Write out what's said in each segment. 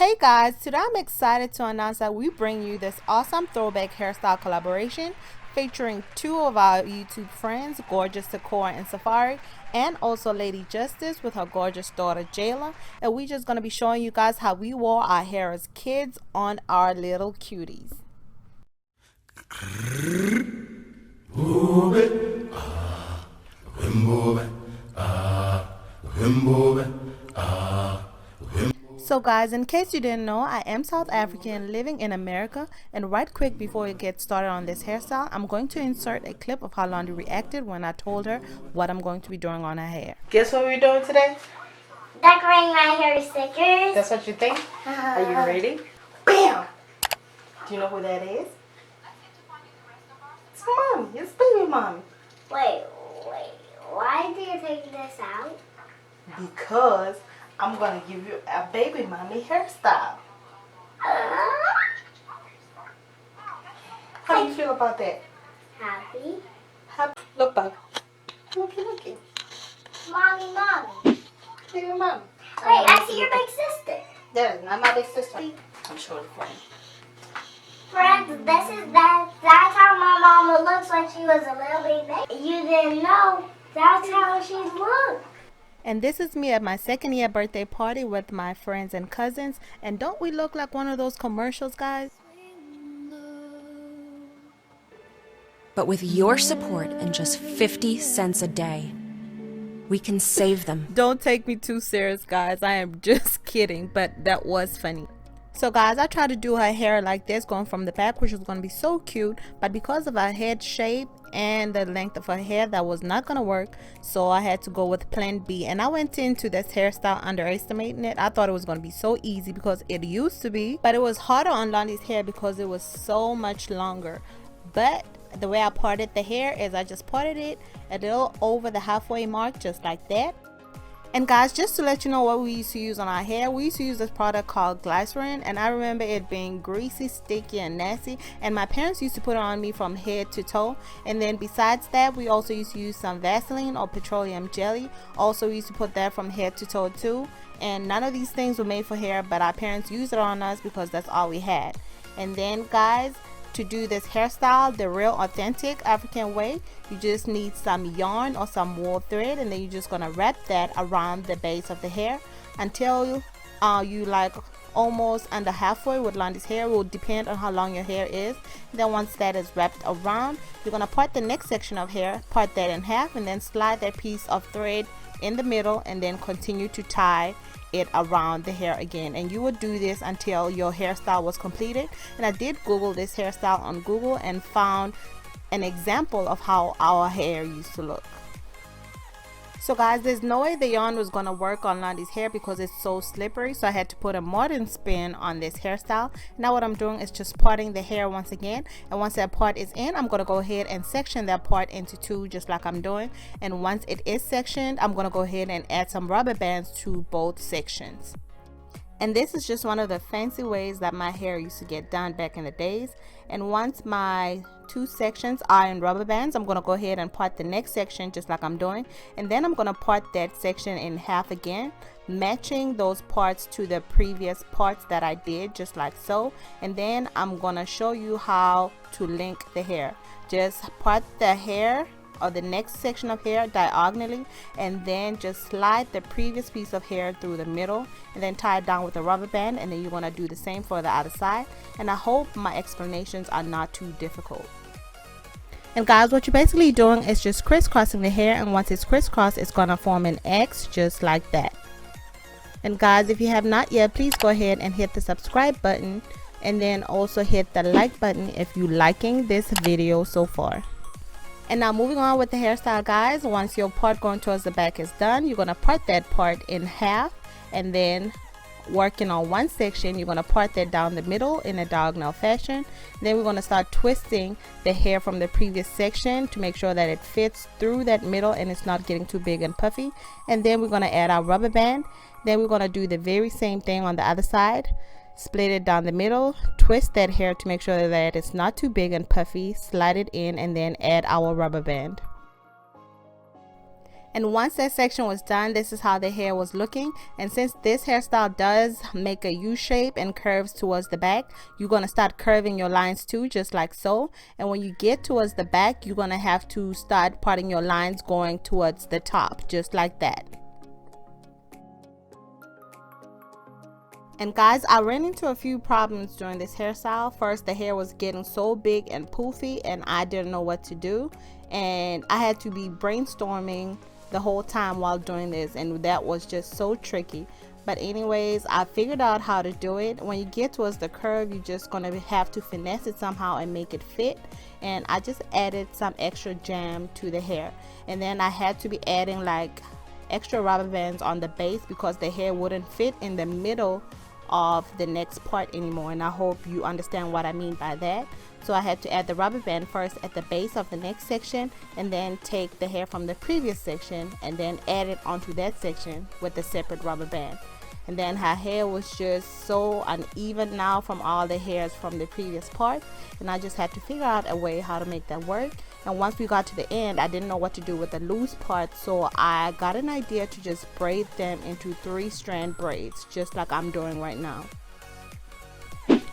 Hey guys, today I'm excited to announce that we bring you this awesome throwback hairstyle collaboration featuring two of our YouTube friends, gorgeous Sekora and Sefari, and also Lady Justice with her gorgeous daughter Jayla. And we're just going to be showing you guys how we wore our hair as kids on our little cuties. So guys, in case you didn't know, I am South African living in America, and right quick before we get started on this hairstyle, I'm going to insert a clip of how Londi reacted when I told her what I'm going to be doing on her hair. Guess what we're doing today? Decorating my hair with stickers. That's what you think? Are you ready? Bam! Do you know who that is? It's Mommy. It's baby Mommy. Wait. Why do you take this out? Because I'm going to give you a baby mommy hairstyle. How do you feel about that? Happy. Happy. Look back. Looky. Mommy. Baby mommy. Wait, I see your big sister. That is not my big sister. I'm showing the friend. Friends, that's how my mama looks when she was a little baby. You didn't know. That's how she looked. And this is me at my second year birthday party with my friends and cousins. And don't we look like one of those commercials, guys? But with your support and just 50 cents a day, we can save them. Don't take me too serious, guys. I am just kidding, but that was funny. So guys, I tried to do her hair like this going from the back, which was going to be so cute, but because of her head shape and the length of her hair, that was not going to work. So I had to go with plan B, and I went into this hairstyle underestimating it. I thought it was going to be so easy because it used to be, but it was harder on Londi's hair because it was so much longer. But the way I parted the hair is I just parted it a little over the halfway mark, just like that. And guys, just to let you know what we used to use on our hair, we used to use this product called glycerin, and I remember it being greasy, sticky, and nasty, and my parents used to put it on me from head to toe. And then besides that, we also used to use some Vaseline or petroleum jelly. Also, we used to put that from head to toe too. And none of these things were made for hair, but our parents used it on us because that's all we had. And then guys, to do this hairstyle the real authentic African way, you just need some yarn or some wool thread, and then you're just gonna wrap that around the base of the hair until you like almost under halfway with Londi's hair. It will depend on how long your hair is. Then once that is wrapped around, you're gonna part the next section of hair, part that in half, and then slide that piece of thread in the middle, and then continue to tie it around the hair again. And you would do this until your hairstyle was completed. And I did Google this hairstyle on Google and found an example of how our hair used to look. So guys, there's no way the yarn was going to work on Londi's hair because it's so slippery, so I had to put a modern spin on this hairstyle. Now what I'm doing is just parting the hair once again, and once that part is in, I'm going to go ahead and section that part into two, just like I'm doing. And once it is sectioned, I'm going to go ahead and add some rubber bands to both sections. And this is just one of the fancy ways that my hair used to get done back in the days. And once my two sections are in rubber bands, I'm going to go ahead and part the next section just like I'm doing. And then I'm going to part that section in half again, matching those parts to the previous parts that I did, just like so. And then I'm going to show you how to link the hair. Just part the hair or the next section of hair diagonally, and then just slide the previous piece of hair through the middle, and then tie it down with a rubber band. And then you're going to do the same for the other side. And I hope my explanations are not too difficult. And guys, what you're basically doing is just crisscrossing the hair, and once it's crisscrossed, it's going to form an X just like that. And guys, if you have not yet, please go ahead and hit the subscribe button, and then also hit the like button if you're liking this video so far. And now moving on with the hairstyle, guys, once your part going towards the back is done, you're going to part that part in half, and then working on one section, you're going to part that down the middle in a diagonal fashion. Then we're going to start twisting the hair from the previous section to make sure that it fits through that middle and it's not getting too big and puffy. And then we're going to add our rubber band. Then we're going to do the very same thing on the other side. Split it down the middle, twist that hair to make sure that it's not too big and puffy, slide it in, and then add our rubber band. And once that section was done, this is how the hair was looking. And since this hairstyle does make a U shape and curves towards the back, you're going to start curving your lines too, just like so. And when you get towards the back, you're going to have to start parting your lines going towards the top, just like that. And guys, I ran into a few problems during this hairstyle. First, the hair was getting so big and poofy and I didn't know what to do. And I had to be brainstorming the whole time while doing this, and that was just so tricky. But anyways, I figured out how to do it. When you get towards the curve, you're just going to have to finesse it somehow and make it fit. And I just added some extra jam to the hair. And then I had to be adding like extra rubber bands on the base because the hair wouldn't fit in the middle of the next part anymore. And I hope you understand what I mean by that. So I had to add the rubber band first at the base of the next section, and then take the hair from the previous section and then add it onto that section with a separate rubber band. And then her hair was just so uneven now from all the hairs from the previous part, and I just had to figure out a way how to make that work. And once we got to the end, I didn't know what to do with the loose part, so I got an idea to just braid them into 3-strand braids, just like I'm doing right now.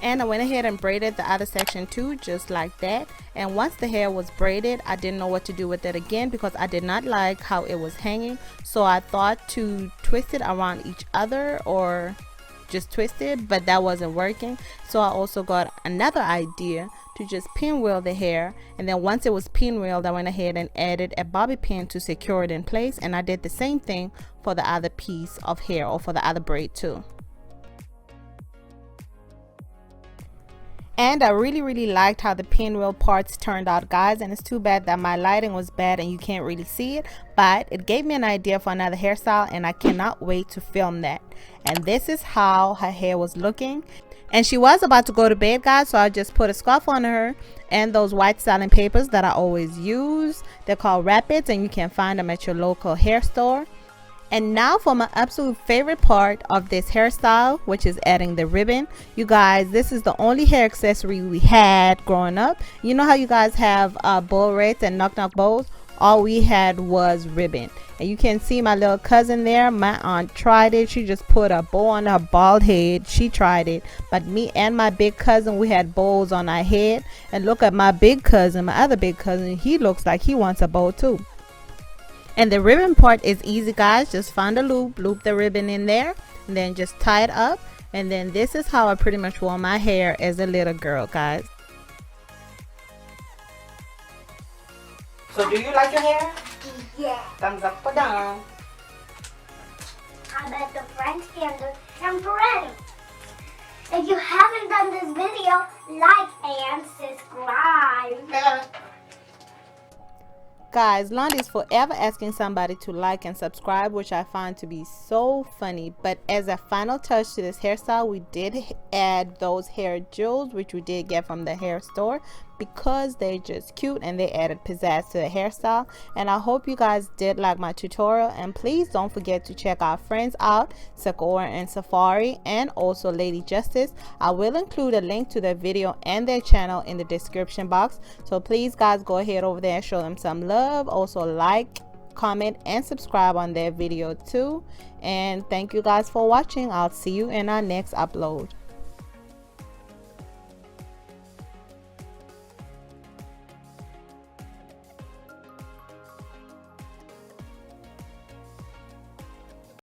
And I went ahead and braided the other section too, just like that. And once the hair was braided, I didn't know what to do with it again because I did not like how it was hanging. So I thought to twist it around each other or just twist it, but that wasn't working. So I also got another idea to just pinwheel the hair. And then once it was pinwheeled, I went ahead and added a bobby pin to secure it in place. And I did the same thing for the other piece of hair, or for the other braid too. And I really liked how the pinwheel parts turned out, guys. And it's too bad that my lighting was bad and you can't really see it, but it gave me an idea for another hairstyle and I cannot wait to film that. And this is how her hair was looking. And she was about to go to bed, guys, so I just put a scarf on her and those white styling papers that I always use. They're called Rapids and you can find them at your local hair store. And now for my absolute favorite part of this hairstyle, which is adding the ribbon. You guys, this is the only hair accessory we had growing up. You know how you guys have bowl reds and knock-knock bows? All we had was ribbon. And you can see my little cousin there. My aunt tried it. She just put a bow on her bald head. She tried it. But me and my big cousin, we had bows on our head. And look at my big cousin, my other big cousin. He looks like he wants a bow too. And the ribbon part is easy, guys. Just find a loop, loop the ribbon in there, and then just tie it up. And then this is how I pretty much wore my hair as a little girl, guys. So do you like your hair? Yeah. Thumbs up or down? I bet the friends can do some friends. If you haven't done this video, like and subscribe. Yeah. Guys, Londi is forever asking somebody to like and subscribe, which I find to be so funny. But as a final touch to this hairstyle, we did add those hair jewels, which we did get from the hair store, because they're just cute and they added pizzazz to the hairstyle. And I hope you guys did like my tutorial, and please don't forget to check our friends out, Sekora and Sefari, and also Lady Justice. I will include a link to their video and their channel in the description box, so please guys go ahead over there and show them some love. Also like, comment and subscribe on their video too. And thank you guys for watching. I'll see you in our next upload.